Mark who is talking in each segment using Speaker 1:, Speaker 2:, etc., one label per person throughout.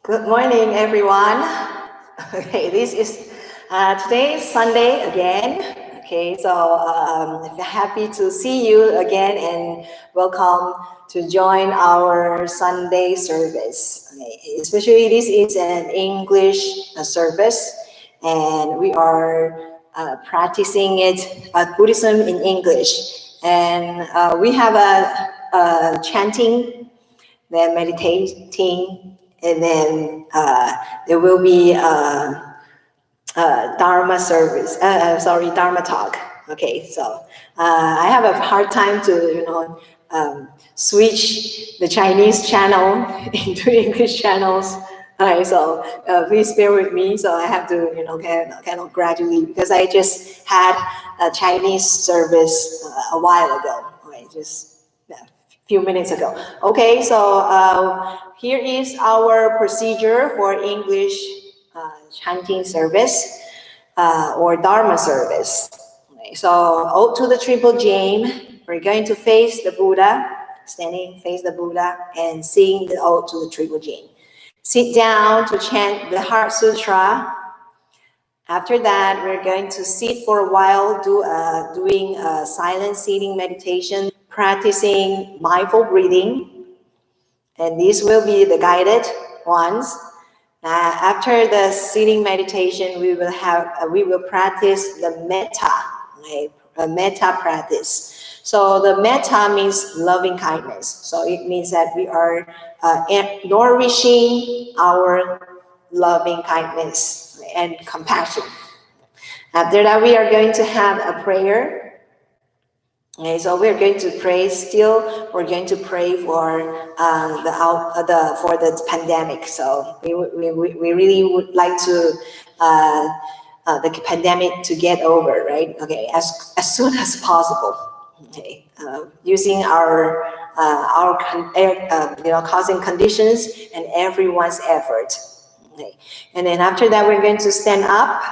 Speaker 1: Good morning, everyone. Okay, this is today is Sunday again. Okay, so happy to see you again and welcome to join our Sunday service. Okay, especially this is an English service, and we are practicing it Buddhism in English, and we have a chanting, then meditating, and then there will be Dharma service. Dharma talk. Okay, so I have a hard time to switch the Chinese channel into English channels. Alright, so please bear with me. So I have to kind of gradually, because I just had a Chinese service a while ago. Okay, just few minutes ago. Okay, so here is our procedure for English chanting service or Dharma service. Okay, so ode to the Triple Gem. We're going to face the Buddha, standing face the Buddha, and sing the ode to the Triple Gem. Sit down to chant the Heart Sutra. After that, we're going to sit for a while, doing a silent sitting meditation, practicing mindful breathing, and these will be the guided ones. After the sitting meditation, we will practice the metta, okay? A metta practice. So the metta means loving kindness. So it means that we are nourishing our loving kindness and compassion. After that, we are going to have a prayer. Okay, so we're going to pray. Still, we're going to pray for the pandemic. So we really would like to the pandemic to get over, right? Okay, as soon as possible. Okay, using our causing conditions and everyone's effort. Okay, and then after that, we're going to stand up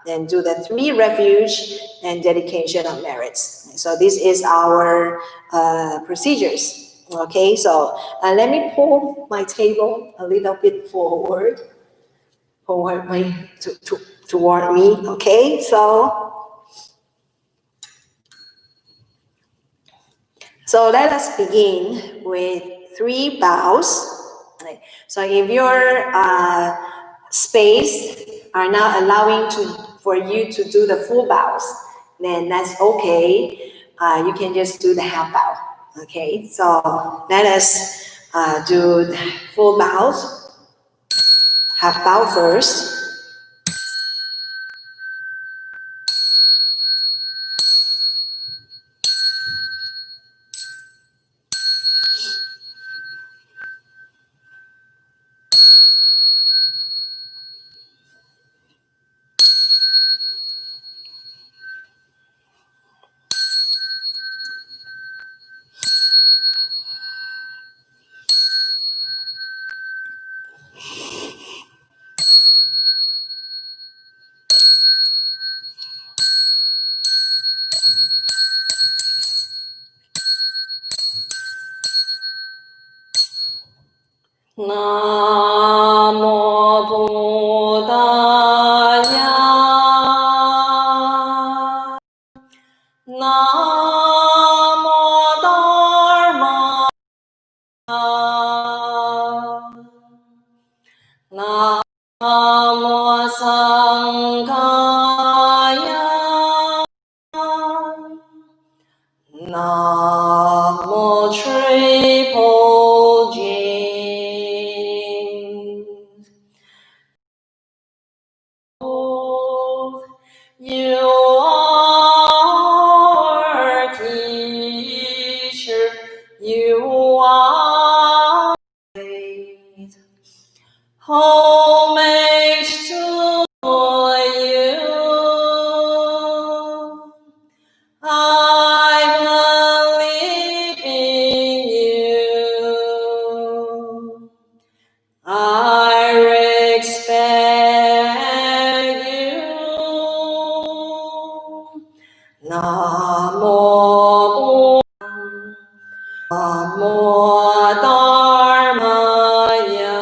Speaker 1: and do the 3 refuge and dedication of merits. So this is our procedures. Okay, so let me pull my table a little bit forward toward me. Okay, so let us begin with 3 bows. So if your space are not allowing for you to do the full bows, then that's okay. You can just do the half bow. Okay, so let us do the full bows. Half bow first. Namo Buddhaya. Namo Dharma. Namo Sanghaya. Namo Triple Gem. You are teacher, you are homage to you. I believe in you. I respect you. Namo Namo Dharmaya.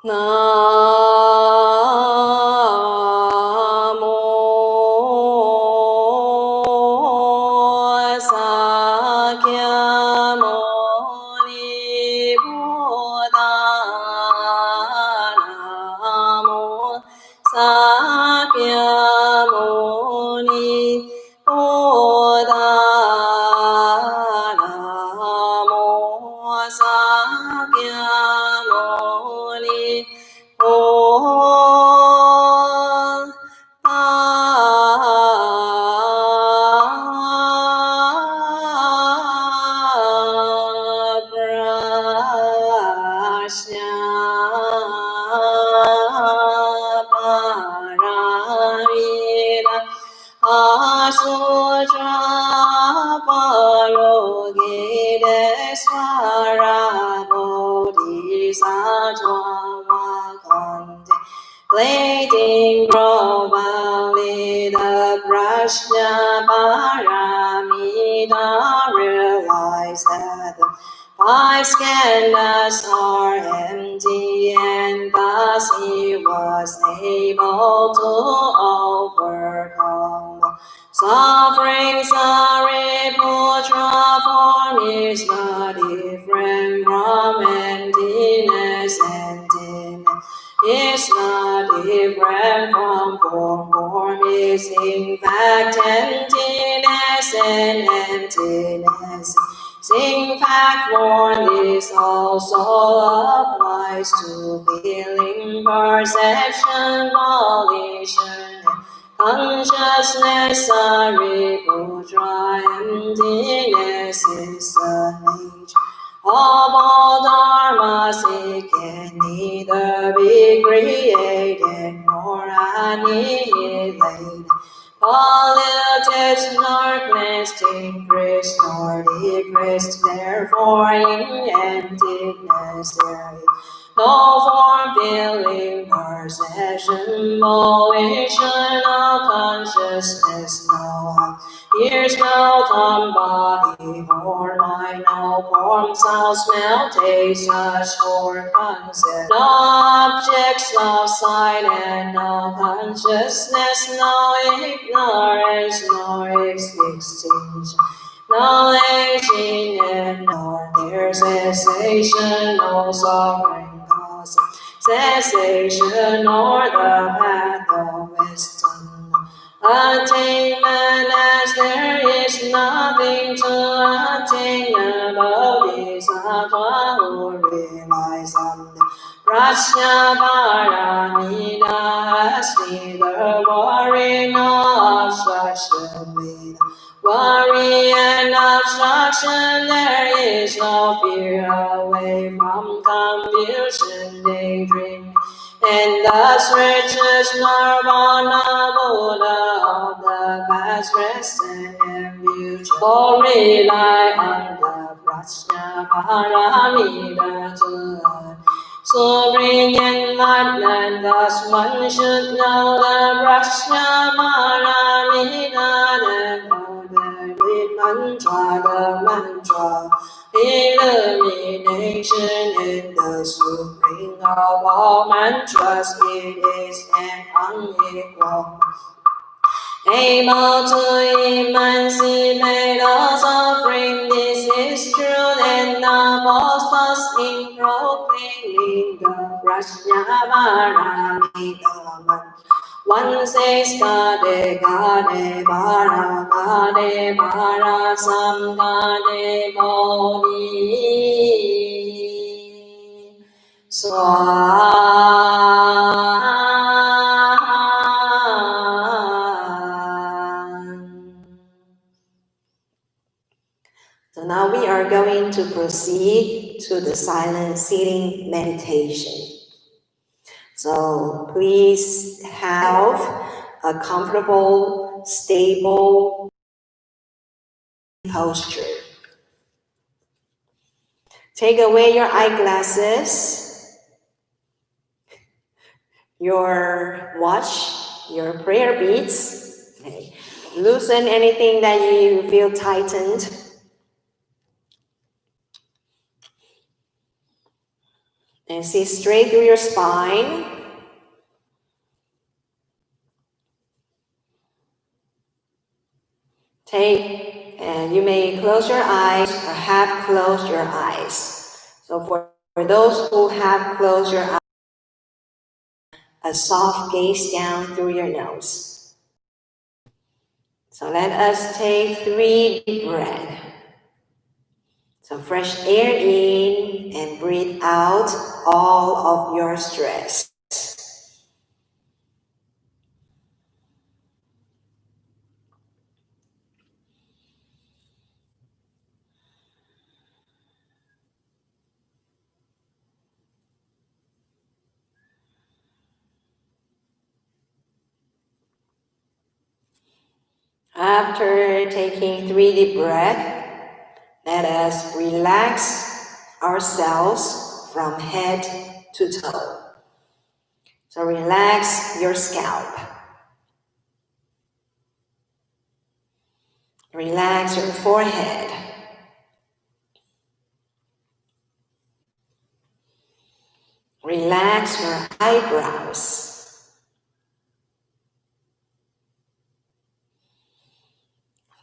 Speaker 1: Namo Sakyamuni Buddha. Namo Sakyamuni Buddha. Namo Sakyamuni Contemplating profoundly the Prajna Paramita, realize that the five skandhas are empty, and thus he was able to overcome suffering. Sariputra, form is not different from emptiness, emptiness is not different from form. Form is in fact emptiness, and emptiness is in fact form. This also applies to feeling, perception, volition, consciousness. Sariputra, emptiness is the nature of all dharmas. It can neither be created nor annihilated, polluted nor cleansed, increased nor decreased. Therefore in emptiness there is no form, feeling, perception, volitional consciousness, no ears, no tongue, body, or mind, no form, sound, smell, taste, touch, or concept, no objects of sight, and no consciousness, no ignorance, nor extinction, no aging, and nor their cessation, no suffering cause cessation, nor the path of wisdom attainment, as there is nothing to attain above this. Atma who relies on the Prajna Paramita has neither worry nor obstruction. With worry and obstruction there is no fear, away from confusion, daydream, and thus reaches nirvana, Buddha of the past, present, and future. All rely on the Prajna Paramita to bring enlightenment. Thus one should know the Prajna Paramita, and with mantra, the mantra illumination in the supreme of all mantras. It is an unequal, able to emancipate all suffering. This is true, and the false in proclaiming the Prajna Paramita. One says Gade Gade Bara Gade Bara Sam Gade Bodhi Swaha. So now we are going to proceed to the silent sitting meditation. So please have a comfortable, stable posture. Take away your eyeglasses, your watch, your prayer beads. Okay. Loosen anything that you feel tightened. And sit straight through your spine. And you may close your eyes or have closed your eyes. So for those who have closed your eyes, a soft gaze down through your nose. So let us take 3 deep breaths. So fresh air in and breathe out all of your stress. After taking 3 deep breaths, let us relax ourselves from head to toe. So relax your scalp. Relax your forehead. Relax your eyebrows.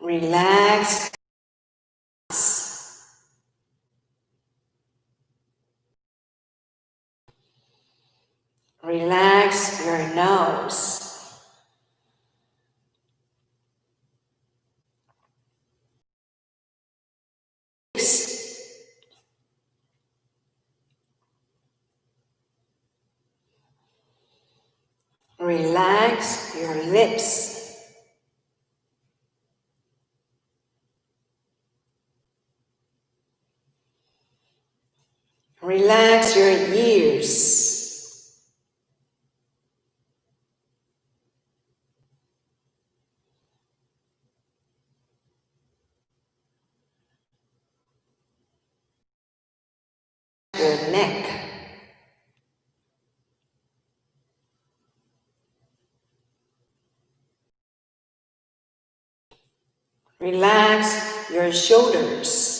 Speaker 1: Relax. Relax your nose. Relax your lips. Relax your ears. Your neck. Relax your shoulders.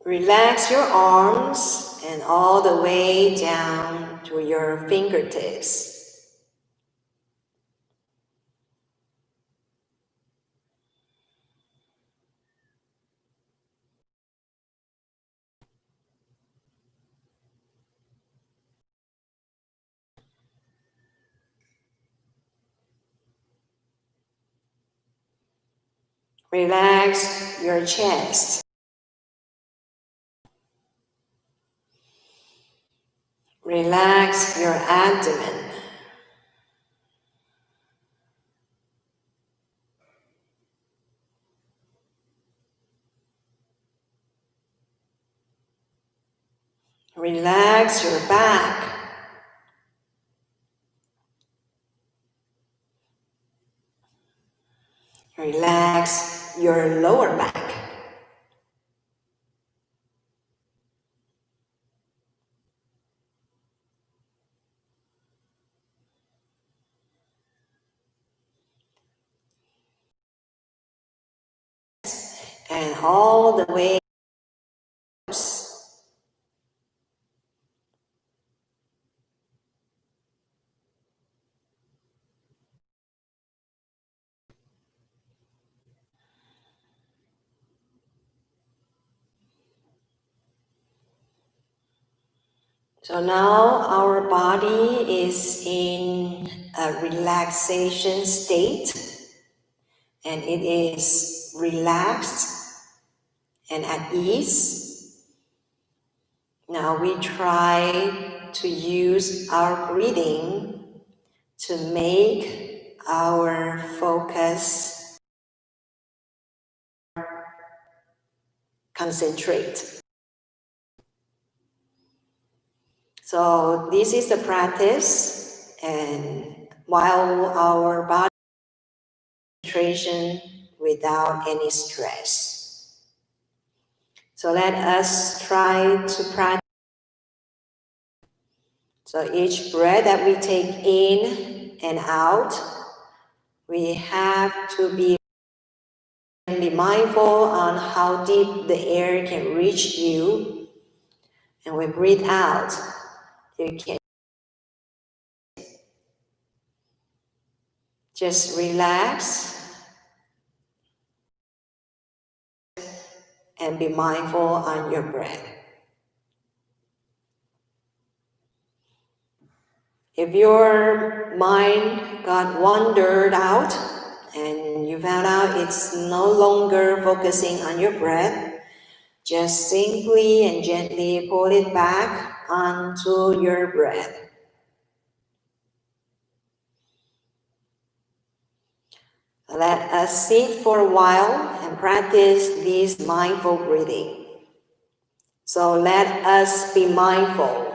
Speaker 1: Relax your arms and all the way down to your fingertips. Relax your chest. Relax your abdomen. Relax your back. Relax your lower back. And all the way up. So now our body is in a relaxation state, and it is relaxed and at ease. Now we try to use our breathing to make our focus concentrate. So this is the practice, and while our body concentration without any stress. So let us try to practice So each breath that we take in and out, we have to be mindful on how deep the air can reach you. And we breathe out, you can just relax and be mindful on your breath. If your mind got wandered out and you found out it's no longer focusing on your breath, just simply and gently pull it back onto your breath. Let us sit for a while and practice this mindful breathing. So let us be mindful.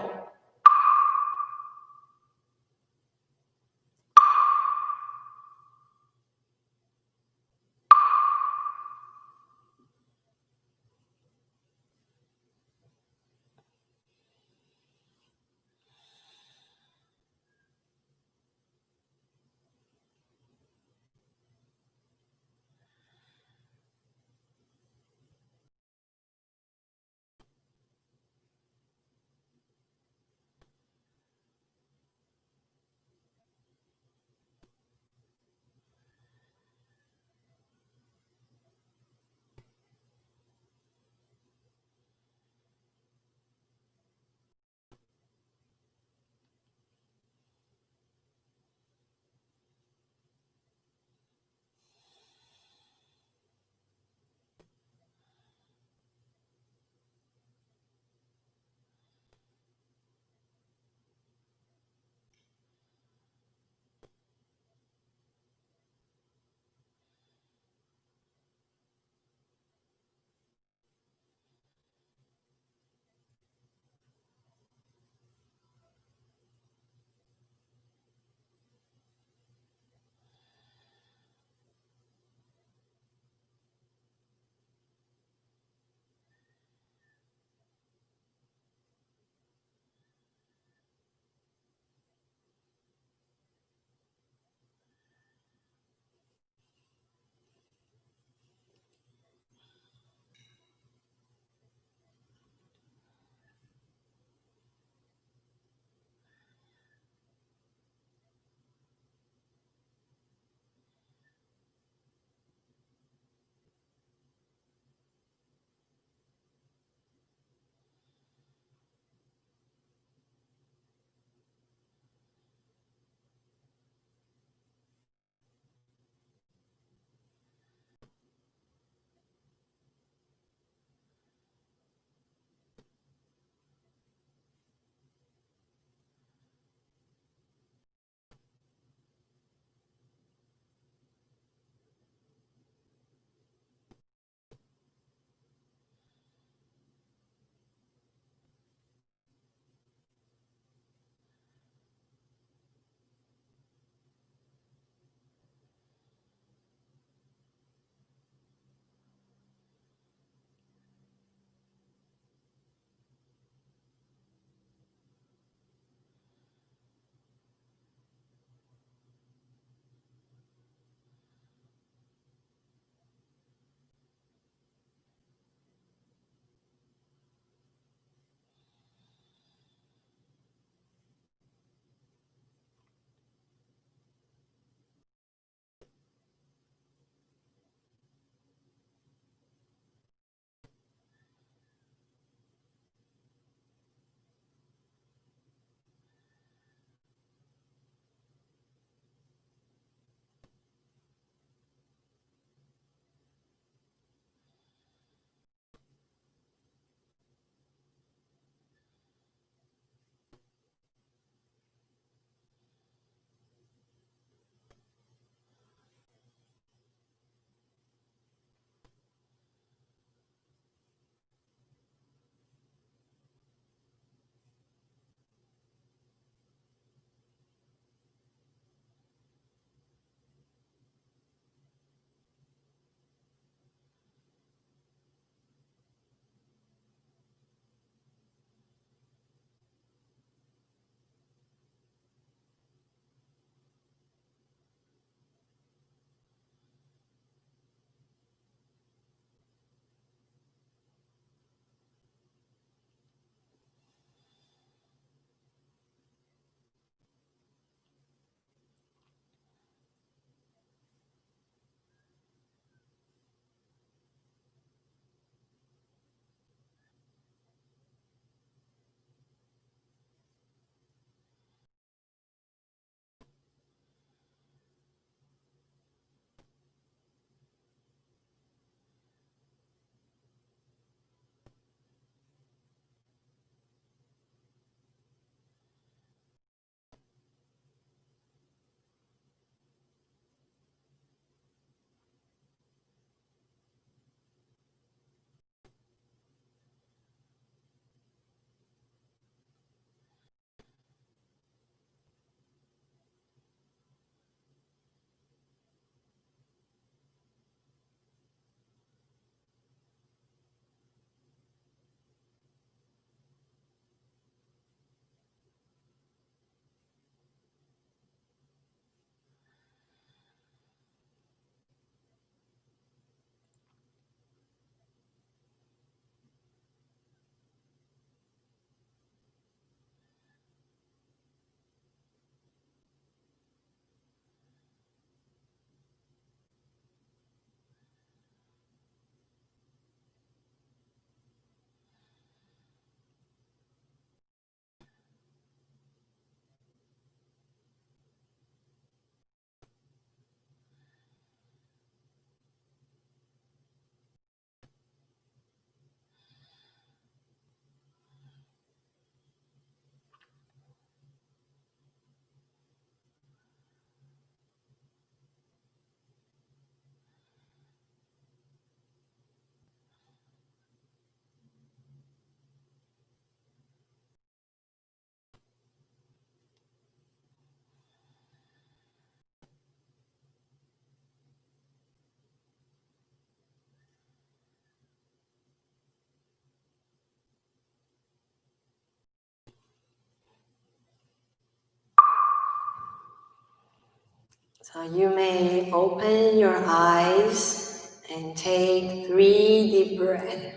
Speaker 1: So you may open your eyes and take 3 deep breaths.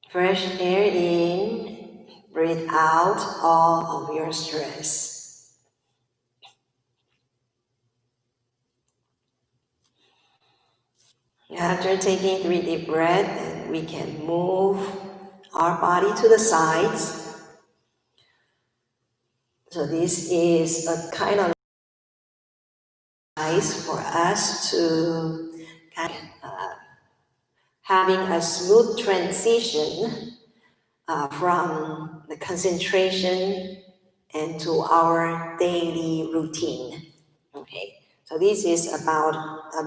Speaker 1: Fresh air in, breathe out all of your stress. After taking 3 deep breaths, we can move our body to the sides. So this is a kind of nice for us to kind of having a smooth transition from the concentration and to our daily routine. Okay, so this is about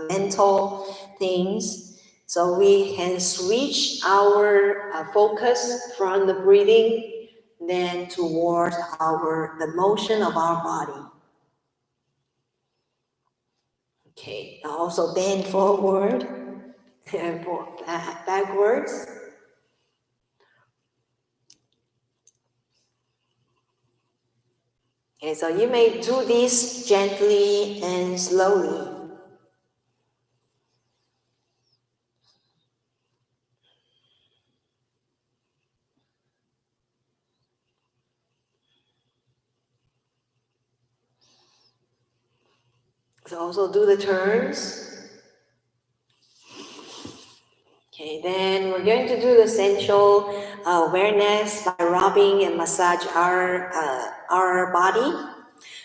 Speaker 1: mental things. So we can switch our focus from the breathing then toward the motion of our body. Okay, also bend forward and backwards. Okay, so you may do this gently and slowly. So also do the turns. Okay, then we're going to do the sensual awareness by rubbing and massage our body.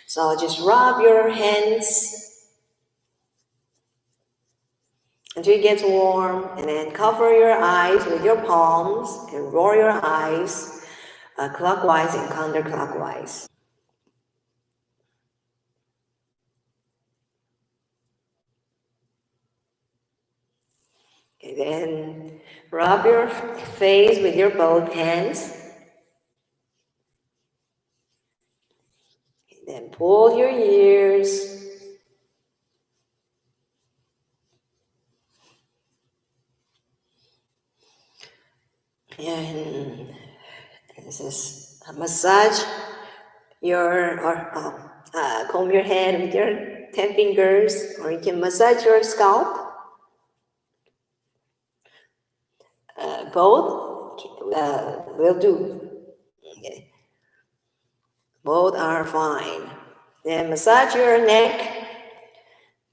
Speaker 1: So just rub your hands until it gets warm, and then cover your eyes with your palms and roll your eyes clockwise and counterclockwise. Okay, then rub your face with your both hands. Okay, then pull your ears. And this is a massage comb your head with your 10 fingers, or you can massage your scalp. Both will do. Okay. Both are fine. Then massage your neck,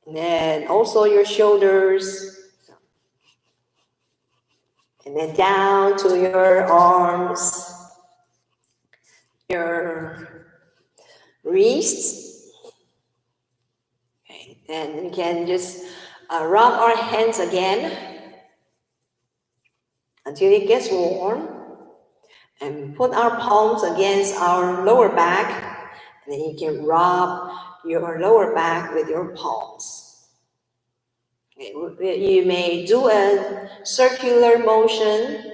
Speaker 1: and then also your shoulders, and then down to your arms, your wrists. Okay. Then we can just rub our hands again until it gets warm, and put our palms against our lower back, and then you can rub your lower back with your palms. Okay. You may do a circular motion,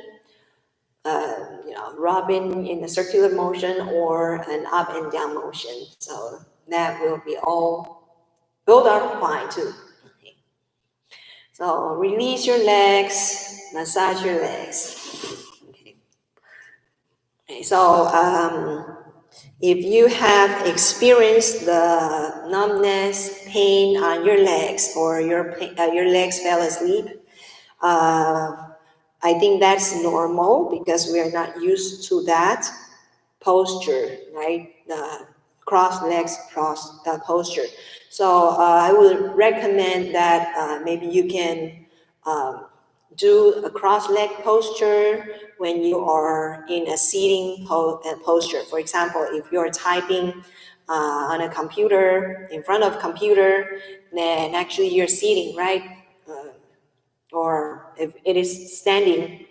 Speaker 1: rubbing in a circular motion or an up and down motion. So that will be both are fine too. Okay. So release your legs, massage your legs. Okay, so if you have experienced the numbness, pain on your legs, or your legs fell asleep, I think that's normal because we are not used to that posture, right? The cross legs posture. So I would recommend that maybe you can do a cross-leg posture when you are in a sitting posture. For example, if you're typing on a computer, in front of a computer, then actually you're sitting, right? Or if it is standing,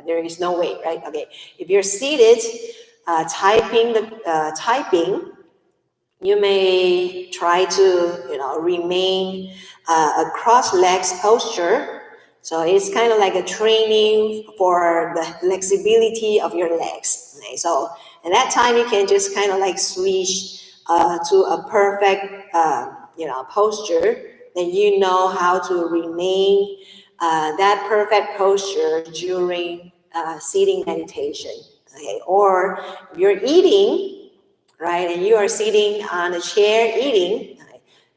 Speaker 1: there is no way, right? Okay, if you're seated, typing, you may try to, remain a cross-legs posture. So it's kind of like a training for the flexibility of your legs. Okay? So at that time, you can just kind of like switch to a perfect, posture. Then you know how to remain that perfect posture during sitting meditation. Okay? Or if you're eating, right? And you are sitting on a chair eating,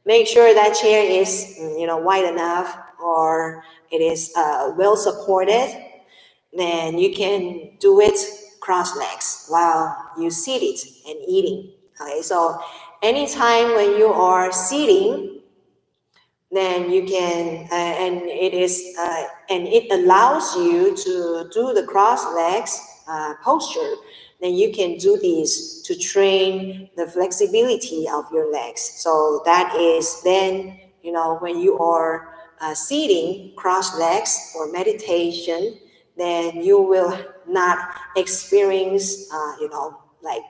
Speaker 1: make sure that chair is, wide enough, or it is well supported. Then you can do it cross legs while you sit it and eating. Okay, so anytime when you are sitting, then you can, and it allows you to do the cross legs posture. Then you can do this to train the flexibility of your legs. So that is then, when you are sitting cross legs for meditation, then you will not experience, like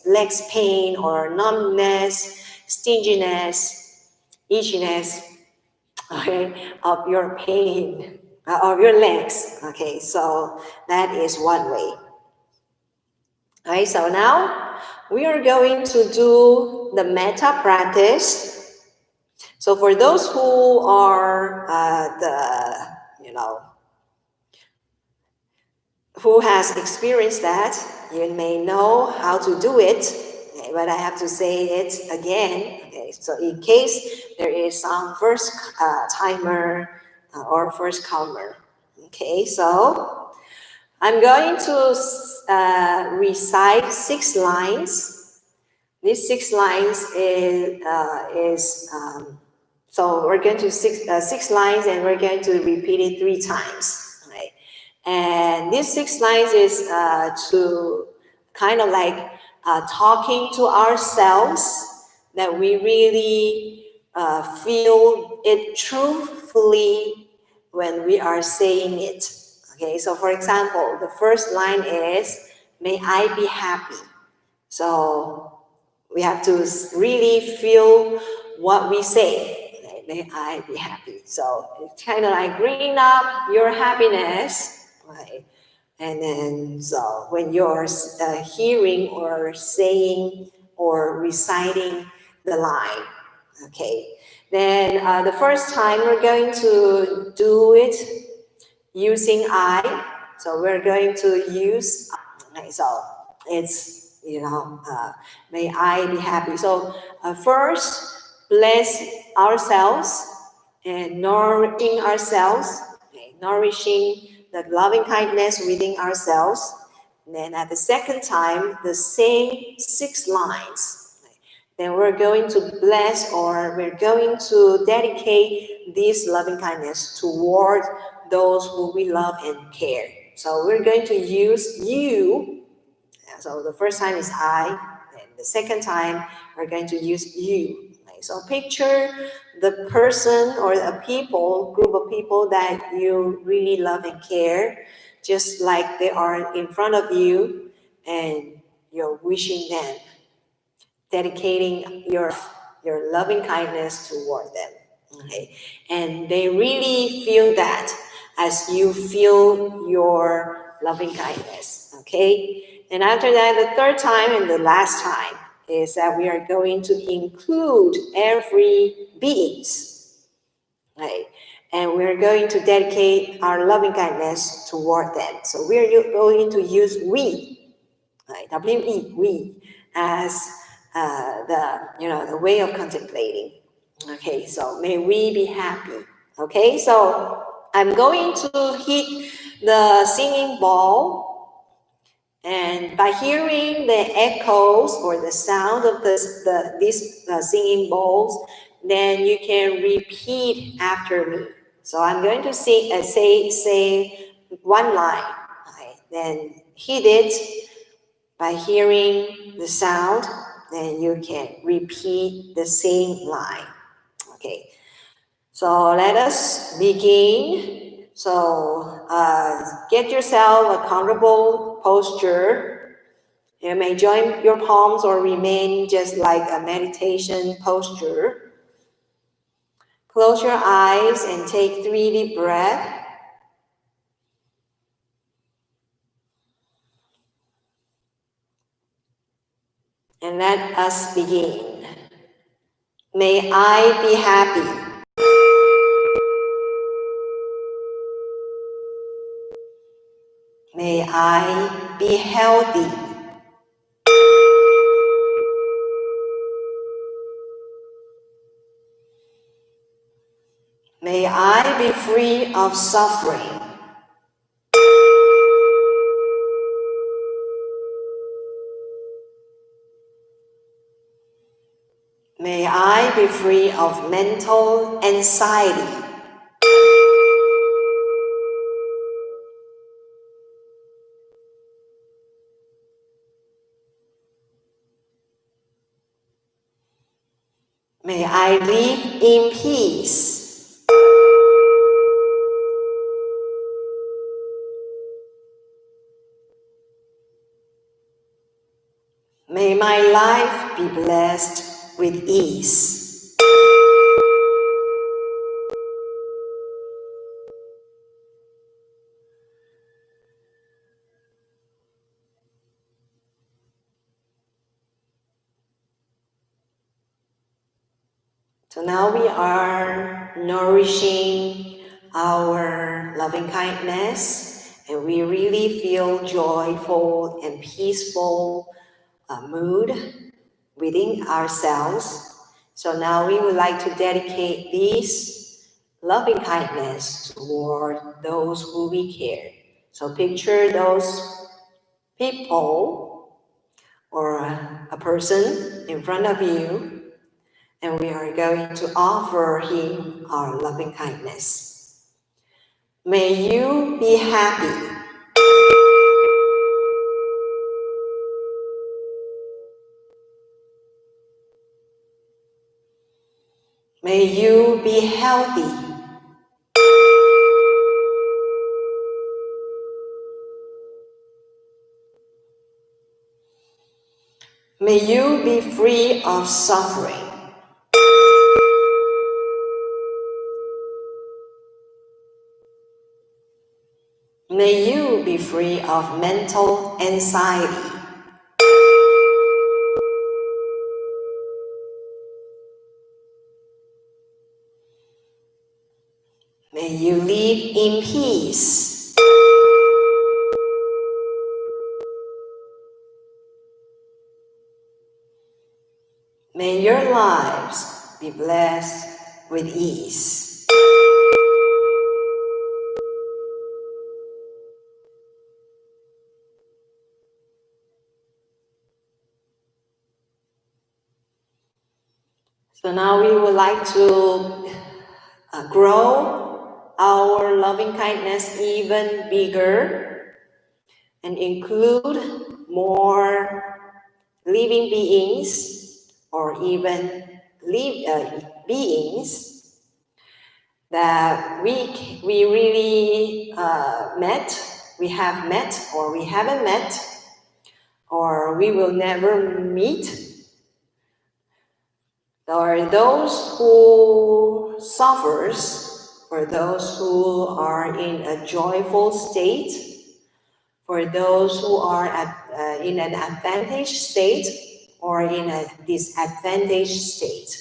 Speaker 1: legs pain or numbness, stinginess, itchiness, okay, of your pain, of your legs. Okay, so that is one way. Okay, so now we are going to do the metta practice. So for those who are who has experienced that, you may know how to do it, okay, but I have to say it again. Okay, so in case there is some first timer or first comer. Okay, so I'm going to recite 6 lines. These 6 lines so we're going to 6 lines, and we're going to repeat it 3 times. Right? And these 6 lines is to kind of like talking to ourselves, that we really feel it truthfully when we are saying it. Okay, so for example, the first line is, may I be happy. So we have to really feel what we say. May I be happy. So it's kind of like bringing up your happiness, right? And then, so when you're hearing or saying or reciting the line, okay. Then the first time we're going to do it using I. So we're going to use I. Okay, so it's, may I be happy. So first, bless ourselves and nourishing ourselves, okay, nourishing the loving kindness within ourselves. And then at the second time, the same 6 lines. Then we're going to bless, or we're going to dedicate this loving kindness toward those who we love and care. So we're going to use you. So the first time is I, and the second time we're going to use you. So picture the person or a group of people that you really love and care, just like they are in front of you, and you're wishing them, dedicating your loving kindness toward them. Okay, and they really feel that as you feel your loving kindness. Okay, and after that, the third time and the last time is that we are going to include every beings, right? And we're going to dedicate our loving kindness toward them. So we're going to use we, right? W-E, we, as the way of contemplating. Okay, so may we be happy. Okay, so I'm going to hit the singing bowl, and by hearing the echoes or the sound of these singing bowls, then you can repeat after me. So I'm going to say one line, right? Then hit it by hearing the sound, then you can repeat the same line. Okay, so let us begin. So get yourself a comfortable posture. You may join your palms or remain just like a meditation posture. Close your eyes and take 3 deep breaths. And let us begin. May I be happy. May I be healthy. May I be free of suffering. May I be free of mental anxiety. May I live in peace. May my life be blessed with ease. So now we are nourishing our loving kindness, and we really feel joyful and peaceful mood within ourselves. So now we would like to dedicate this loving kindness toward those who we care. So picture those people or a person in front of you, and we are going to offer him our loving kindness. May you be happy. May you be healthy. May you be free of suffering. May you be free of mental anxiety. May you live in peace. May your lives be blessed with ease. So now we would like to grow our loving kindness even bigger and include more living beings or even beings that we really we have met or we haven't met or we will never meet, or those who suffers, for those who are in a joyful state, for those who are in an advantaged state or in a disadvantaged state.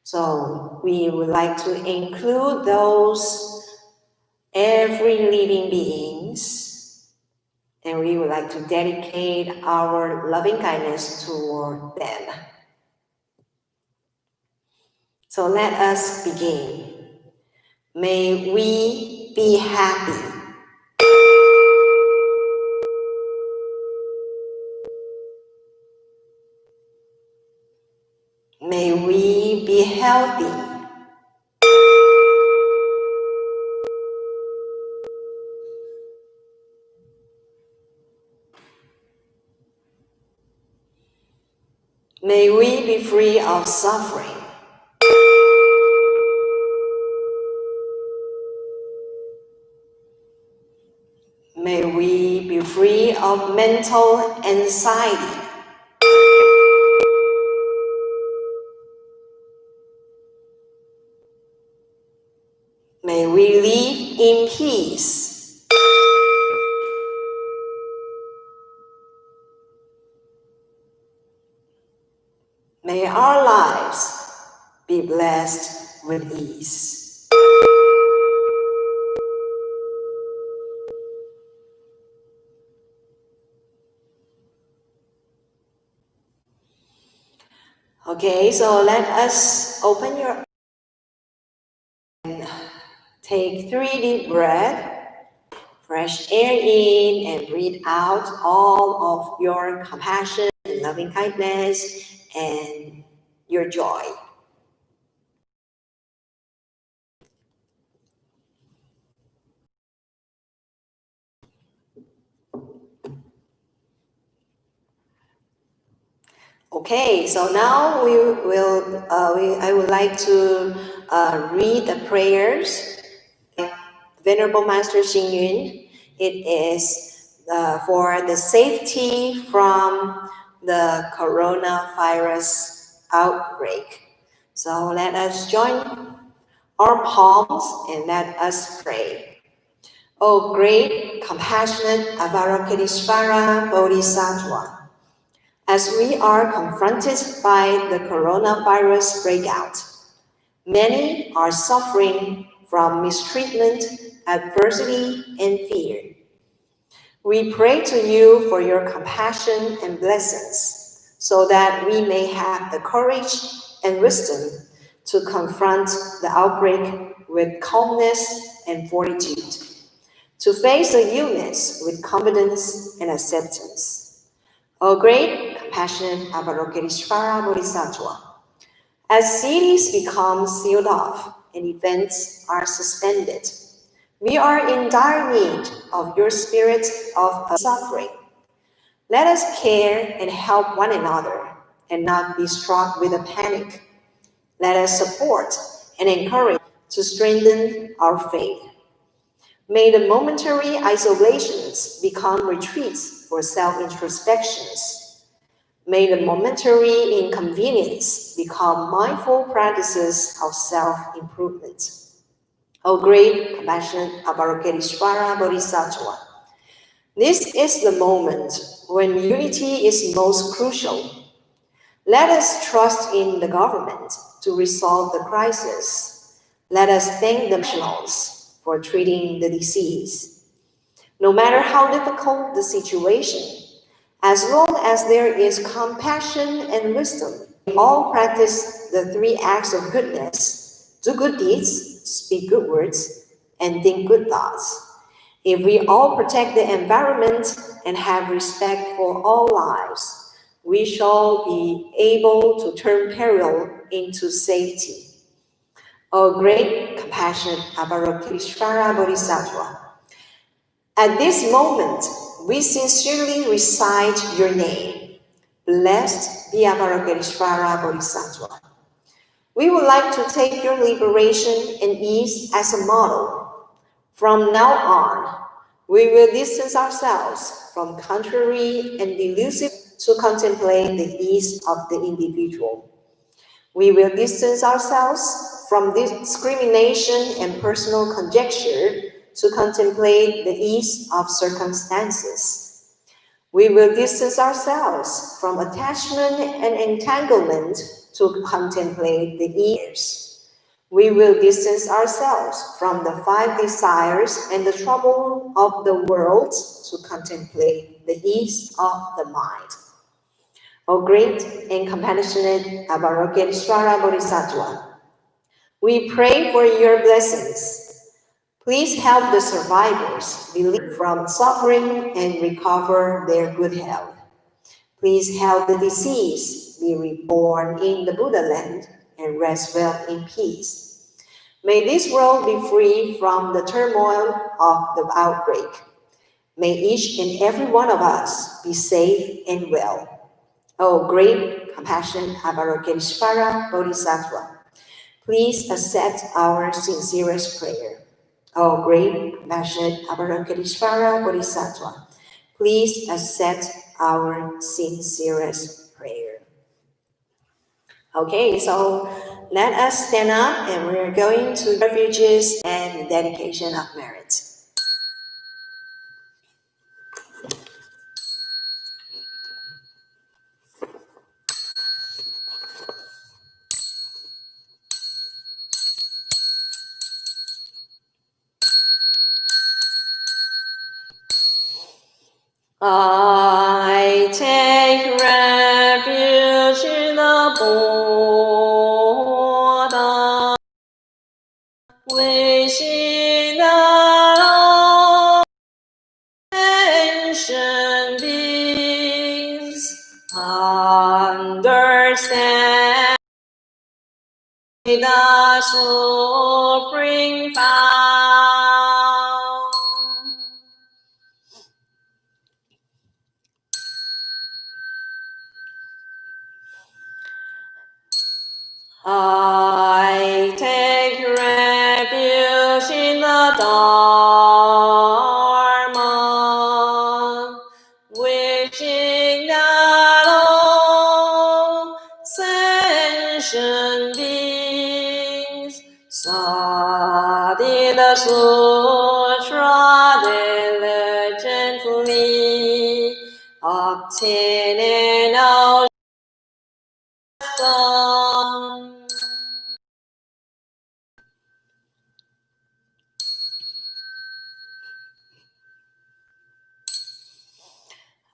Speaker 1: So we would like to include those every living beings, and we would like to dedicate our loving kindness toward them. So let us begin. May we be happy. May we be healthy. May we be free of suffering. May we be free of mental anxiety. May we live in peace. May our lives be blessed with ease. Okay, so let us open your Take 3 deep breaths. Fresh air in and breathe out all of your compassion and loving kindness and your joy. Okay, so now I would like to read the prayers. Venerable Master Xing Yun. It is for the safety from the coronavirus outbreak. So let us join our palms and let us pray. O great, compassionate Avalokiteshvara Bodhisattva, as we are confronted by the coronavirus breakout, many are suffering from mistreatment, adversity, and fear. We pray to you for your compassion and blessings, so that we may have the courage and wisdom to confront the outbreak with calmness and fortitude, to face the illness with confidence and acceptance. O great, compassionate Avalokiteshvara Bodhisattva, as cities become sealed off and events are suspended, we are in dire need of your spirit of suffering. Let us care and help one another and not be struck with a panic. Let us support and encourage to strengthen our faith. May the momentary isolations become retreats for self-introspections. May the momentary inconvenience become mindful practices of self-improvement. O great, compassionate Avalokiteshvara Bodhisattva, this is the moment when unity is most crucial. Let us trust in the government to resolve the crisis. Let us thank the professionals for treating the disease. No matter how difficult the situation, as long as there is compassion and wisdom, we all practice the 3 acts of goodness: do good deeds, speak good words, and think good thoughts. If we all protect the environment and have respect for all lives, we shall be able to turn peril into safety. O great, compassionate Avalokiteshvara Bodhisattva, at this moment, we sincerely recite your name. Blessed be Avalokiteshvara Bodhisattva. We would like to take your liberation and ease as a model. From now on, we will distance ourselves from contrary and delusive to contemplate the ease of the individual. We will distance ourselves from discrimination and personal conjecture to contemplate the ease of circumstances. We will distance ourselves from attachment and entanglement to contemplate the ease. We will distance ourselves from the 5 desires and the trouble of the world to contemplate the ease of the mind. O great and compassionate Avalokiteshvara Bodhisattva, we pray for your blessings. Please help the survivors relieve from suffering and recover their good health. Please help the deceased be reborn in the Buddha land and rest well in peace. May this world be free from the turmoil of the outbreak. May each and every one of us be safe and well. O great, compassionate Avalokiteshvara Bodhisattva, please accept our sincerest prayer. O great, compassionate Avalokiteshvara Bodhisattva, please accept our sincerest prayer. Okay, so let us stand up and we're going to refuges and dedication of merit. I take refuge in the Buddha, wishing understand the supreme found. I take refuge in the Dharma, wishing that all sentient beings study the sutra diligently, obtaining no wisdom.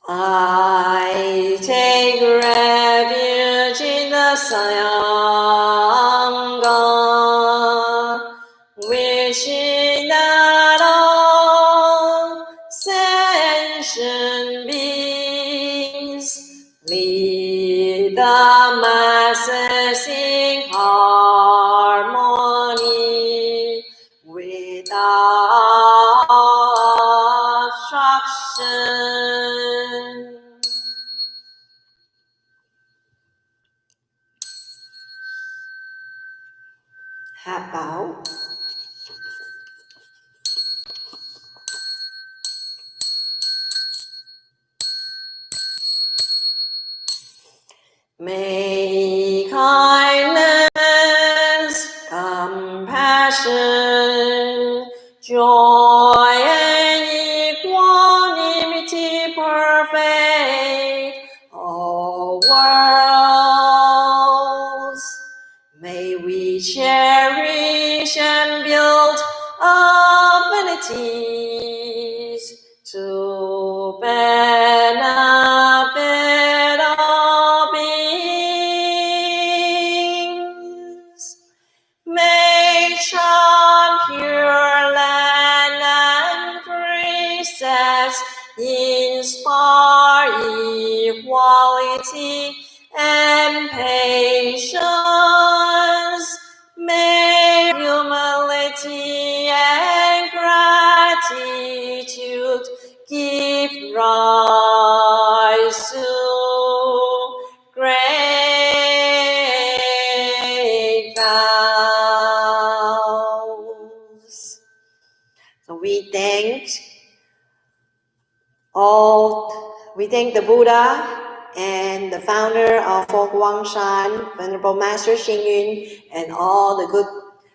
Speaker 1: I take refuge in the Sangha, wishing that all sentient beings lead the masses in harmony without obstruction. Hạ bảo. May kindness, compassion, joy, and equanimity pervade all worlds. May we cherish and build affinities to benefit all beings. May chant pure land and precepts inspire equality and patience. May humility and gratitude give rise to great vows. So we thank the Buddha and the founder of Fo Guangshan, Venerable Master Xing Yun, and all the good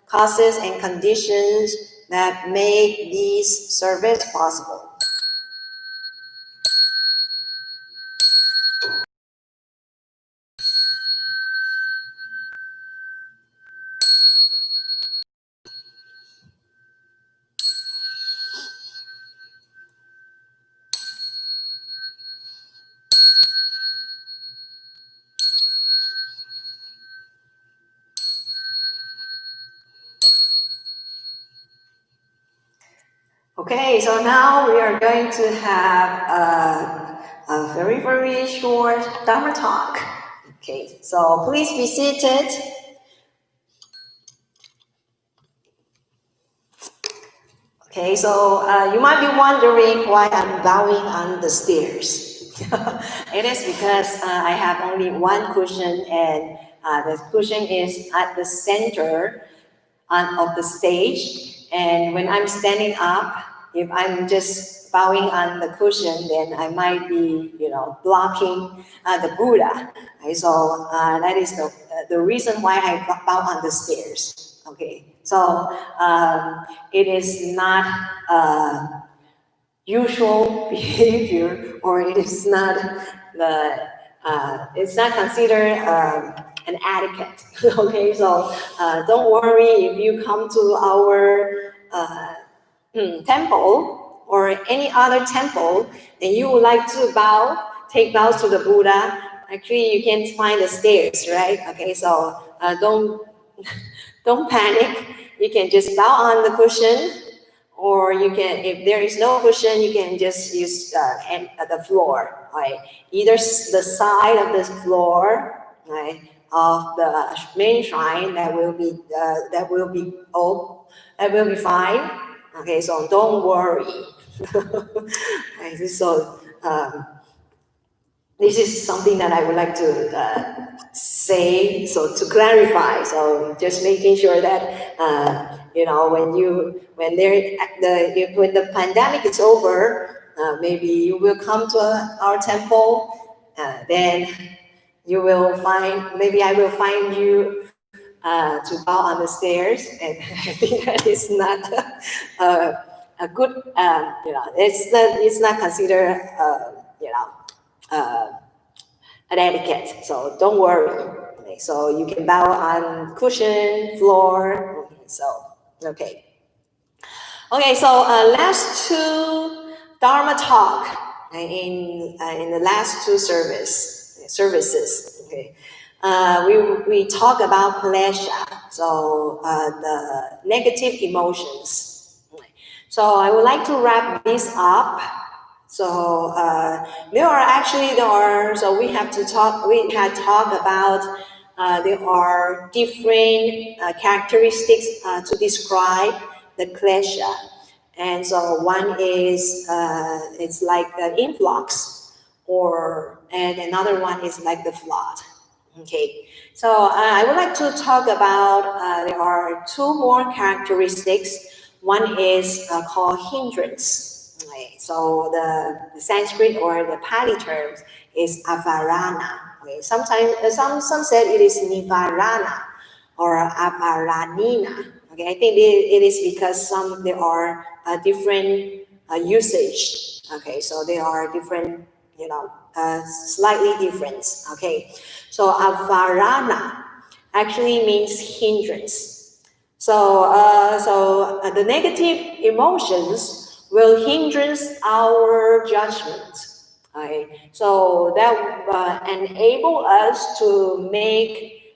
Speaker 1: causes and conditions that make these service possible. Okay, so now we are going to have a very, very short Dharma talk. Okay, so please be seated. Okay, so you might be wondering why I'm bowing on the stairs. It is because I have only one cushion, and the cushion is at the center of the stage. And when I'm standing up, if I'm just bowing on the cushion, then I might be, blocking the Buddha. Okay, so that is the reason why I bow on the stairs. Okay, so it is not usual behavior, or it is not it's not considered an etiquette. Okay, so don't worry if you come to our temple or any other temple and you would like to take bows to the Buddha. Actually, you can find the stairs, right? Okay, so don't panic. You can just bow on the cushion, or you can, if there is no cushion, you can just use the floor, right? Either the side of the floor, right, of the main shrine that will be fine. Okay, so don't worry. Okay, so this is something that I would like to say, so to clarify. So just making sure that when the pandemic is over, maybe you will come to our temple. Then you will find, maybe I will find you to bow on the stairs, and I think that is not a good, it's not considered, uh, an etiquette. So don't worry. Okay, so you can bow on cushion, floor. Okay. Okay, so last two Dharma talk in the last two services. Okay, we talk about pleasure, so the negative emotions. So I would like to wrap this up. So so we have to talk. We had talked about there are different characteristics to describe the klesha, and so one is it's like an influx, and another one is like the flood. Okay, so I would like to talk about there are two more characteristics. One is called hindrance. Right. So the Sanskrit or the Pali term is avarana. Okay. Sometimes some said it is nivarana or avaranina. Okay, I think it is because there are different usage. Okay, so there are different, slightly different. Okay, so avarana actually means hindrance. So the negative emotions will hindrance our judgment. Okay, so that enable us to make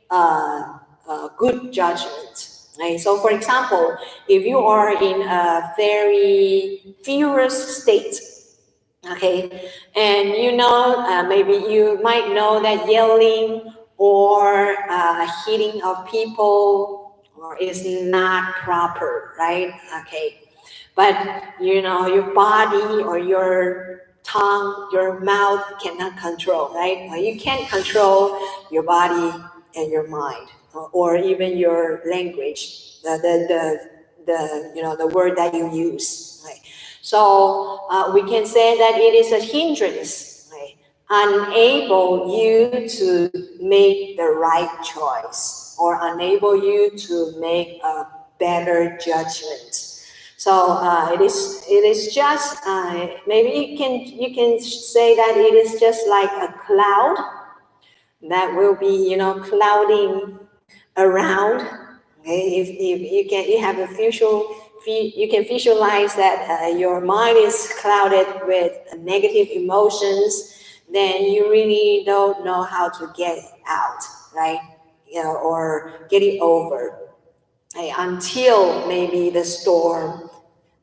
Speaker 1: good judgment. Right? So, for example, if you are in a very furious state, okay, and maybe you might know that yelling or hitting of people is not proper, right? Okay, but your body or your tongue, your mouth cannot control, right? You can't control your body and your mind, or even your language, the word that you use, right? So we can say that it is a hindrance, right? Unable you to make the right choice, or unable you to make a better judgment. So it is just maybe you can say that it is just like a cloud that will be clouding around. Okay, if you have a you can visualize that your mind is clouded with negative emotions, then you really don't know how to get it out, right? Or get it over. Okay, until maybe the storm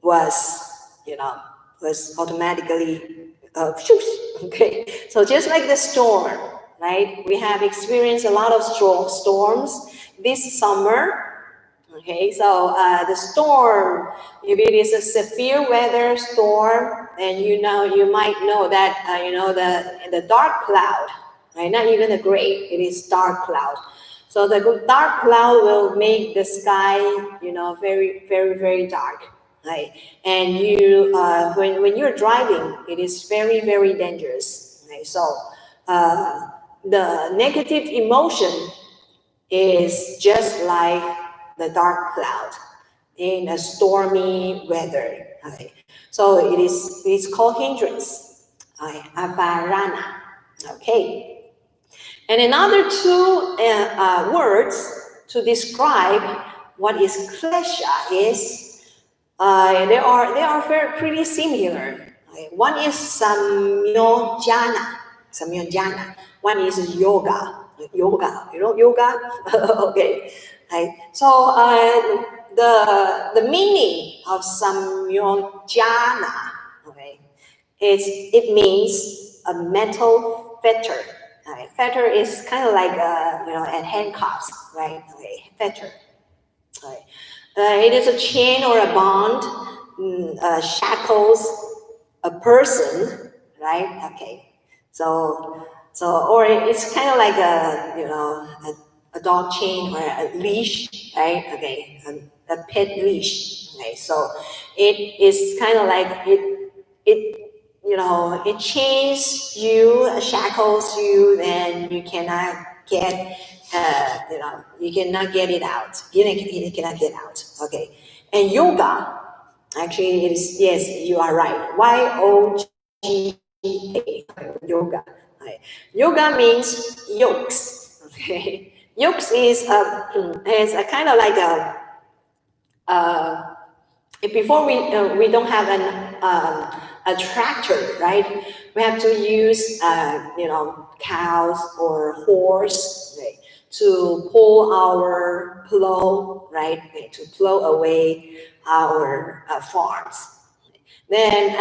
Speaker 1: was, was automatically, okay. So just like the storm, right? We have experienced a lot of storms this summer. Okay, so the storm, if it is a severe weather storm, then you might know that the dark cloud, right? Not even the gray, it is dark cloud. So the dark cloud will make the sky, very, very, very dark, right? And when you're driving, it is very, very dangerous. Right? So the negative emotion is just like the dark cloud in a stormy weather. Okay. So it's called hindrance, avarana. Okay. And another two words to describe what is klesha is they are pretty similar. Okay. One is samyojana. Samyojana. One is yoga. Yoga, yoga. Okay. Right. So the meaning of samyojana, okay, it means a metal fetter. Okay. Fetter is kind of like and handcuffs, right? Okay, fetter. Right. It is a chain or a bond, shackles a person, right? Okay. Or it's kind of like a dog chain or a leash, right? Okay, a pet leash. Okay, so it is kind of like it it chains you, shackles you, then you cannot get, you cannot get it out. You cannot get out. Okay, and yoga, actually, it is, yes, you are right. YOGA, yoga. Right. Yoga means yokes. Okay, yokes is a kind of like uh, before we don't have a tractor, right? We have to use cows or horse, right, to pull our plow, right, okay, to plow away our farms. Then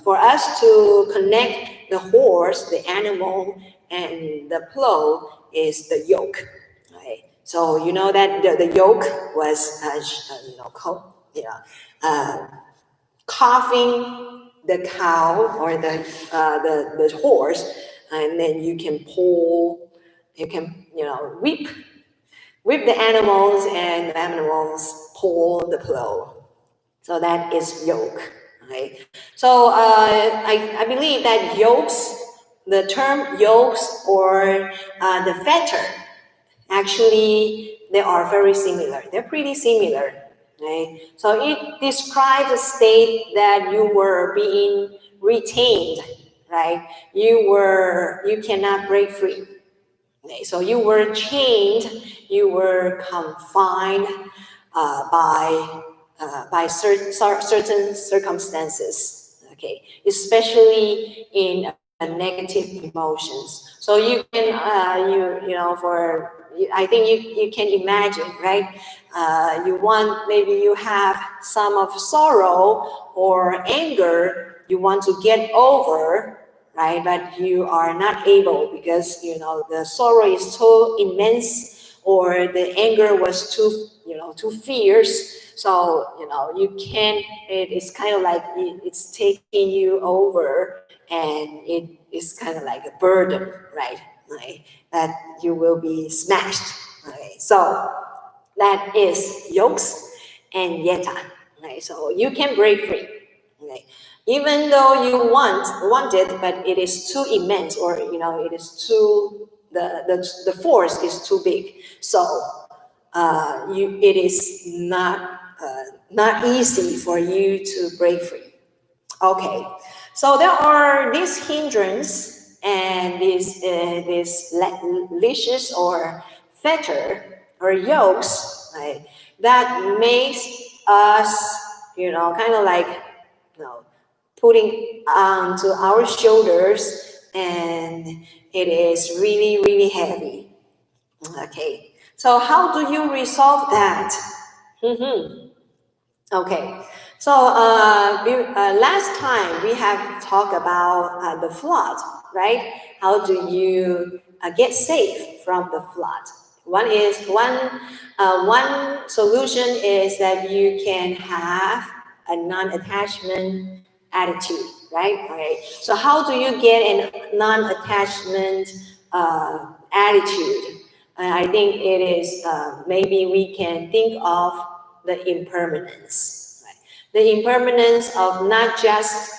Speaker 1: for us to connect the horse, the animal, and the plow is the yoke, right? So you know that the yoke was coughing the cow or the horse, and then you can pull, you can whip the animals, and the animals pull the plow. So that is yoke. Right? So I believe that yokes, the term yokes or the fetter, actually they are very similar. They're pretty similar. Right? So it describes a state that you were being retained. Right? You cannot break free. Okay? So you were chained. You were confined by certain circumstances, okay, especially in negative emotions. So you can, I think you can imagine, right? Maybe you have some of sorrow or anger you want to get over, right? But you are not able because the sorrow is too immense or the anger was too fierce. So you can't. It's kind of like it's taking you over, and it is kind of like a burden, right? Right, that you will be smashed. Okay, so that is yokes and yeta. Right, so you can break free. Okay, even though you want it, but it is too immense, or it is too the force is too big. So it is not easy for you to break free. Okay, so there are these hindrance and these leashes or fetter or yokes, right, that makes us, kind of like, putting onto our shoulders, and it is really, really heavy. Okay, so how do you resolve that? Mm-hmm. Okay, so last time we have talked about the flood, right? How do you get safe from the flood? One solution is that you can have a non-attachment attitude, right? Okay. So how do you get a non-attachment attitude? I think it is maybe we can think of the impermanence, right? The impermanence of not just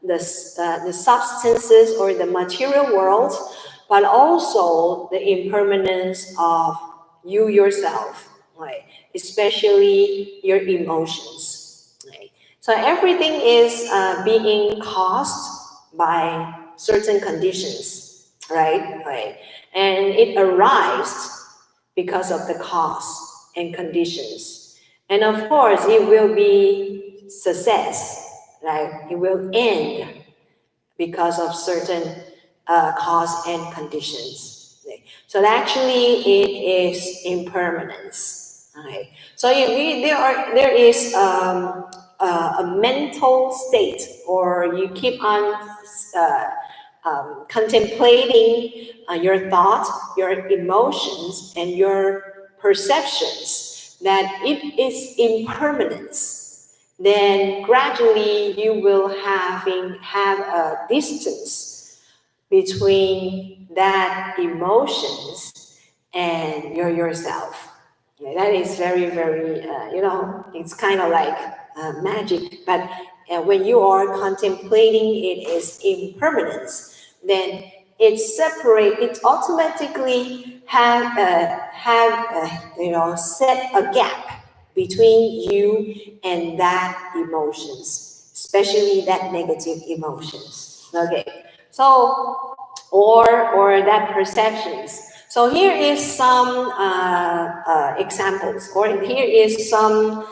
Speaker 1: the substances or the material world, but also the impermanence of you yourself, right? Especially your emotions. Right? So everything is being caused by certain conditions, right? Right. And it arrives because of the cause and conditions. And of course, it will be success, right? It will end because of certain cause and conditions. Okay. So actually, it is impermanence. Okay. So there is a mental state, or you keep on contemplating your thoughts, your emotions, and your perceptions, that it is impermanence, then gradually you will have a distance between that emotions and yourself. Yeah, that is very, very, it's kind of like magic. But when you are contemplating it is impermanence, then it automatically set a gap between you and that emotions, especially that negative emotions. Okay, so or that perceptions. So here is some examples, or here is some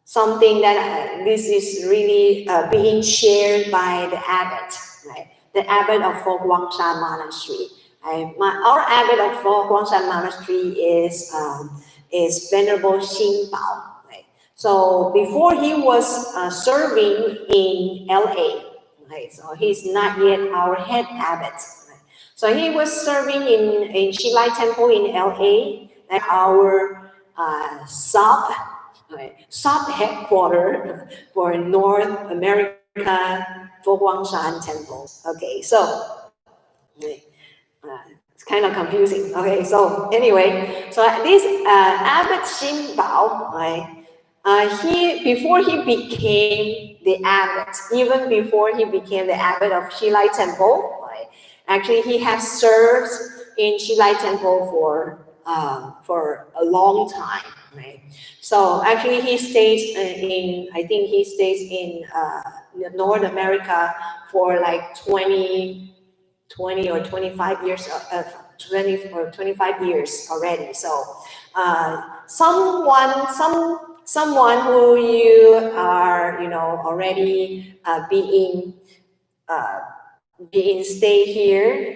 Speaker 1: something that this is really being shared by the abbot, right? The abbot of Fo Guangshan Monastery. Right? Our abbot of Fo Guangshan Monastery is Venerable Xin Bao. Right? So before he was serving in LA, right? So he's not yet our head abbot. Right? So he was serving in Shilai Temple in LA, like our sub, right, sub headquarter for North America for Guangshan Temple. Okay, so it's kind of confusing. Okay, so anyway, so this Abbot Xin Bao, right? He before he became the abbot, even before he became the abbot of Shilai Temple, right? Actually, he has served in Shilai Temple for a long time, right? So actually, he stays I think he stays in North America for like 20 or 25 years, 20 or 25 years already. So someone who you are, already being stay here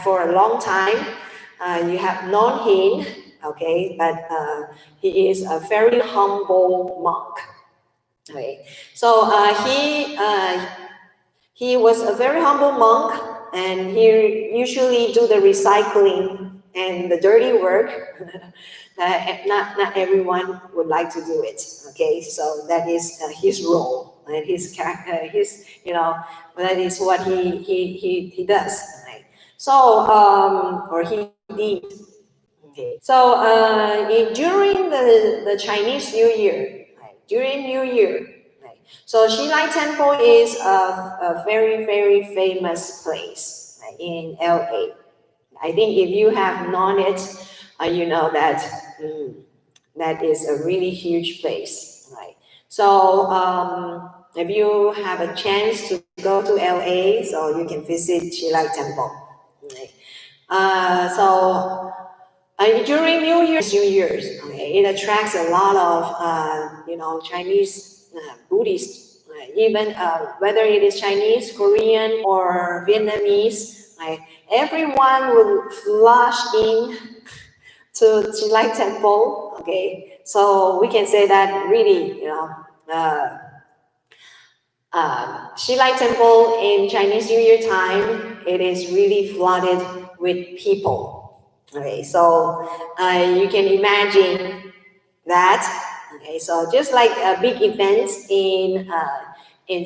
Speaker 1: for a long time. You have known him, okay, but he is a very humble monk. Okay, so he was a very humble monk, and he usually do the recycling and the dirty work. Not everyone would like to do it. Okay, so that is his role and his character. That is what he does. Right? So or he did. Okay. So during the Chinese New Year, right? During New Year, right? So Xilai Temple is a very, very famous place, right, in LA. I think if you have known it, you know that that is a really huge place, right? So if you have a chance to go to LA, so you can visit Xilai Temple. Right? So during New Year's, okay, it attracts a lot of Chinese Buddhists, even whether it is Chinese, Korean, or Vietnamese. Everyone will flush in to Chilai Temple. Okay, so we can say that really, Shilai Temple in Chinese New Year time, it is really flooded with people. Okay, so you can imagine that. Okay, so just like big events in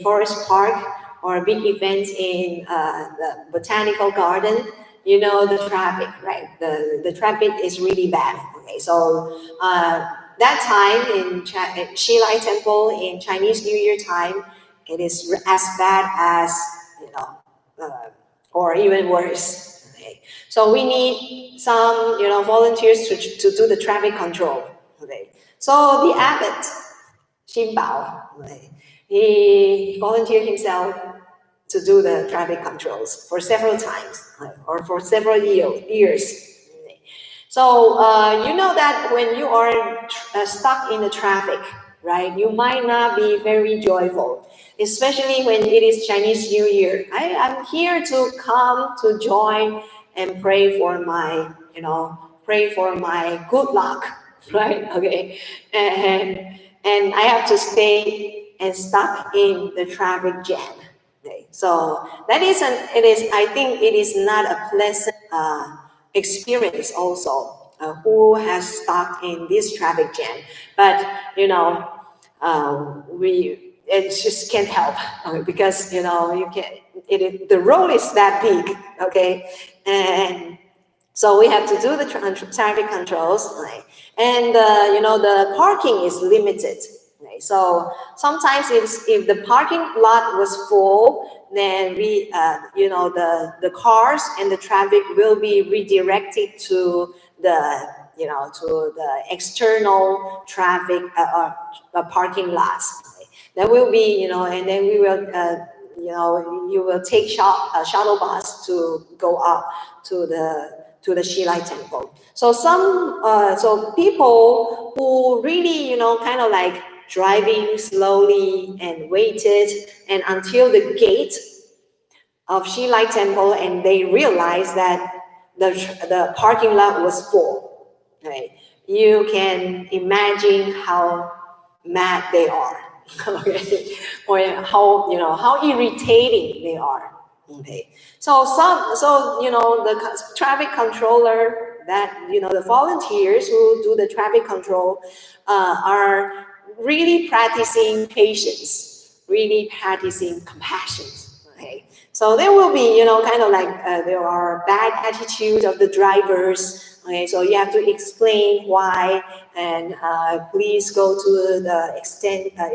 Speaker 1: Forest Park or big events in the Botanical Garden, the traffic, right? The traffic is really bad. Okay, so that time in Shilai Temple in Chinese New Year time, it is as bad as or even worse. Okay, so we need some volunteers to do the traffic control. Okay, so the abbot Xin Bao, okay, he volunteered himself to do the traffic controls for several times, or for several years. So you know that when you are stuck in the traffic, right, you might not be very joyful, especially when it is Chinese New Year. I'm here to come to join and pray for my good luck, right? Okay, and I have to stay and stuck in the traffic jam. Okay, so that is it is, I think it is not a pleasant experience also, who has stuck in this traffic jam. But we it just can't help, because you can the road is that big, okay, and so we have to do the traffic controls, right? And the parking is limited. Right? So sometimes if the parking lot was full, then we the cars and the traffic will be redirected to the to the external traffic parking lots. Right? There will be and then we will. You will take a shuttle bus to go up to the Shilai temple. So so people who really kind of like driving slowly and waited and until the gate of Shilai temple, and they realized that the parking lot was full. Right? You can imagine how mad they are. Okay, or how irritating they are. Okay, so the traffic controller, that the volunteers who do the traffic control are really practicing patience, really practicing compassion. Okay, so there will be kind of like there are bad attitudes of the drivers. Okay, so you have to explain why, and please go to the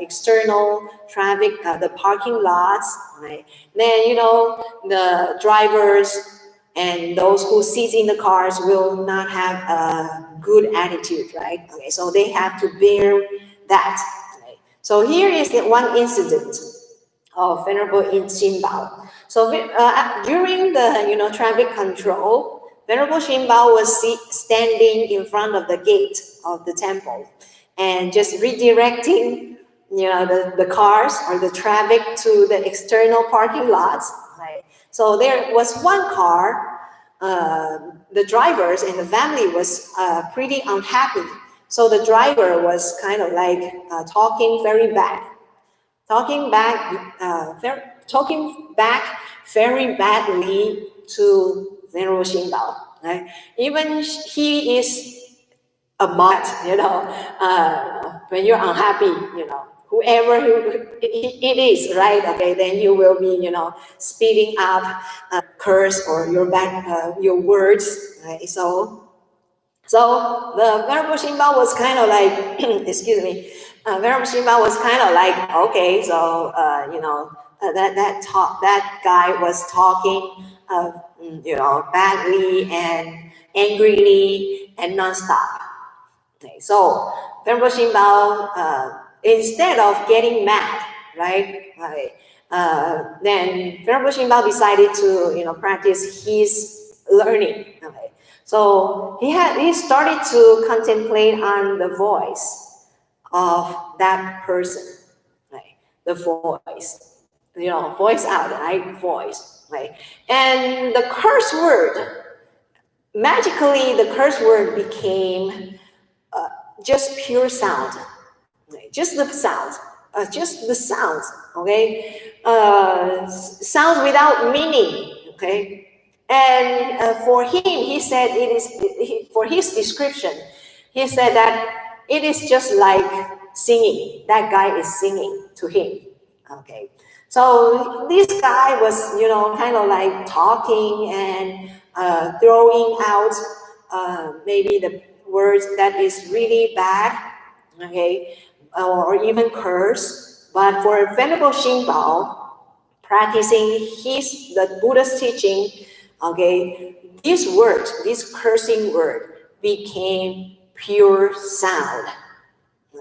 Speaker 1: external traffic, the parking lots. Right? Then the drivers and those who sit in the cars will not have a good attitude, right? Okay, so they have to bear that. Right? So here is the one incident of Venerable Shinbao. So during the traffic control, Venerable Shinbao was standing in front of the gate of the temple and just redirecting the cars or the traffic to the external parking lots. Right? So there was one car, the drivers and the family was pretty unhappy. So the driver was kind of like talking very bad, talking back very badly to Venerable Xinbao. Right? Even he is a monk, when you're unhappy, whoever it is, right? Okay, then you will be, speeding up, curse or your words, right? So the Venerable Shinbao was kind of like, excuse me, Venerable Shinbao was kind of like, okay, so that guy was talking, badly and angrily and nonstop. Okay, so Venerable Shinbao, instead of getting mad, right, then Venerable Shinbao decided to practice his learning. Okay. So he started to contemplate on the voice of that person, right? The voice, voice out, right? Voice, right? And the curse word, magically, the curse word became just pure sound, right? Just the sound, okay? Sounds without meaning, okay? And for him, he said for his description, he said that it is just like singing. That guy is singing to him, okay? So this guy was, kind of like talking and throwing out maybe the words that is really bad, okay, or even curse. But for Venerable Shinbao, practicing the Buddha's teaching, okay, this cursing word became pure sound.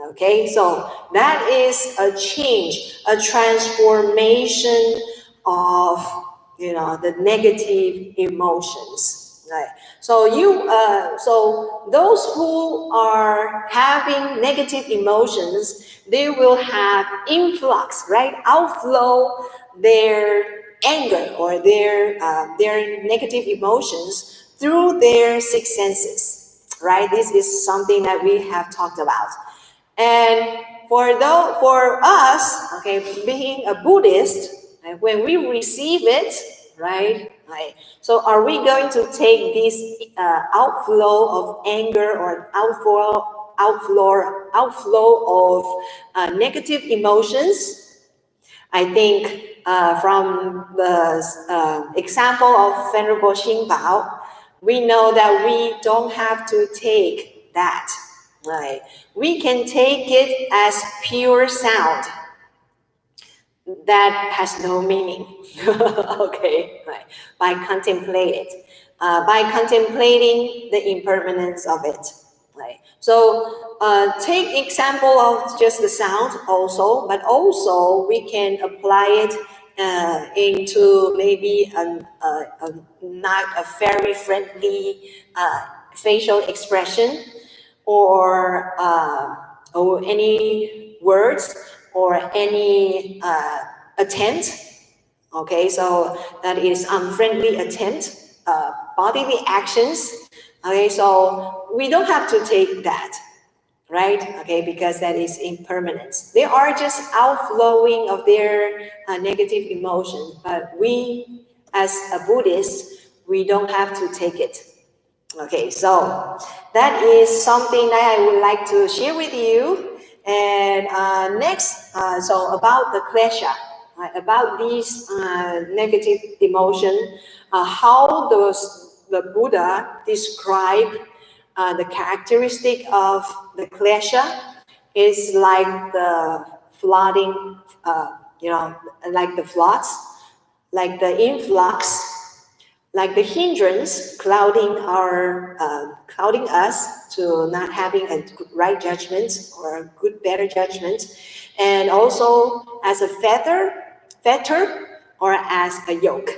Speaker 1: Okay, so that is a change, a transformation of the negative emotions. Right. So so those who are having negative emotions, they will have influx, right? Outflow their anger or their negative emotions through their six senses. Right. This is something that we have talked about. And for us, okay, being a Buddhist, right, when we receive it, right, right. So are we going to take this outflow of anger or outflow of negative emotions? I think from the example of Venerable Xingbao, we know that we don't have to take that. Right? We can take it as pure sound that has no meaning. Okay, right? By contemplating the impermanence of it. Right? So take example of just the sound also, but also we can apply it into maybe not a very friendly facial expression, or any words or any attempt. Okay, so that is unfriendly attempt, bodily actions. Okay, so we don't have to take that, right? Okay, because that is impermanence. They are just outflowing of their negative emotion, but we, as a Buddhist, we don't have to take it. Okay, so that is something that I would like to share with you. And next, so about the klesha, right, about these negative emotion, how does the Buddha describe the characteristic of the klesha? Is like the flooding, like the floods, like the influx, like the hindrance clouding us to not having a right judgment or a good better judgment, and also as a fetter or as a yoke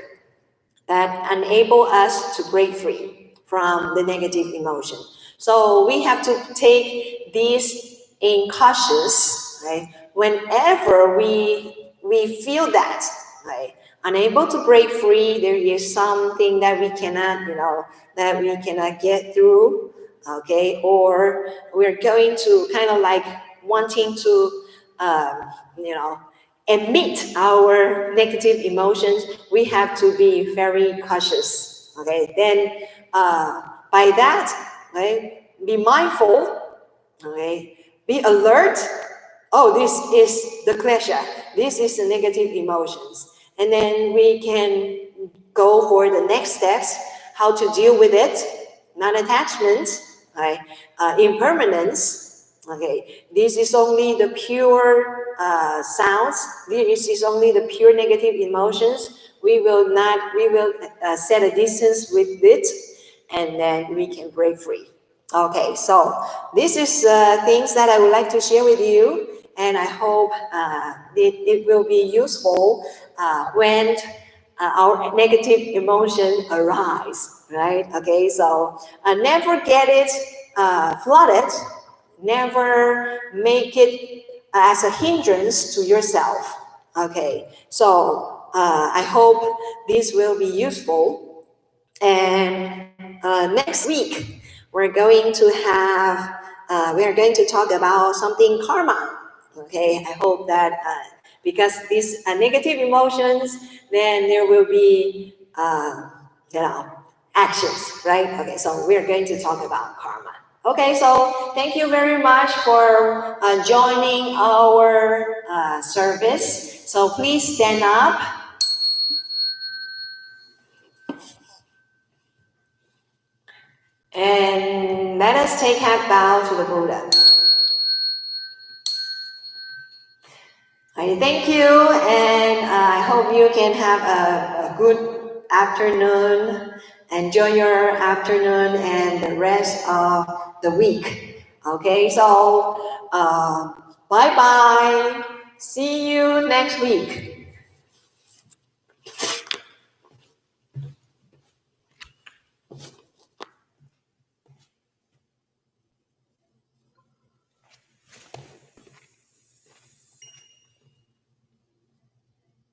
Speaker 1: that enable us to break free from the negative emotion. So we have to take this in cautious, right? Whenever we feel that, right, unable to break free, there is something that we cannot, that we cannot get through, okay, or we're going to kind of like wanting to, you know, emit our negative emotions, we have to be very cautious. Okay, then by that, right, be mindful. Okay, be alert. Oh, this is the klesha. This is the negative emotions, and then we can go for the next steps. How to deal with it? Non-attachment, right? Impermanence. Okay, this is only the pure sounds. This is only the pure negative emotions. We will not. We will set a distance with it, and then we can break free. Okay, so this is things that I would like to share with you, and I hope it will be useful when our negative emotion arise, right? Okay, so never get it flooded, never make it as a hindrance to yourself. Okay, so I hope this will be useful. And next week, we are going to talk about something karma. Okay, I hope that because these negative emotions, then there will be, you know, actions, right? Okay, so we are going to talk about karma. Okay, so thank you very much for joining our service. So please stand up. And let us take half bow to the Buddha. I thank you, and I hope you can have a good afternoon. Enjoy your afternoon and the rest of the week. Okay, so bye bye. See you next week.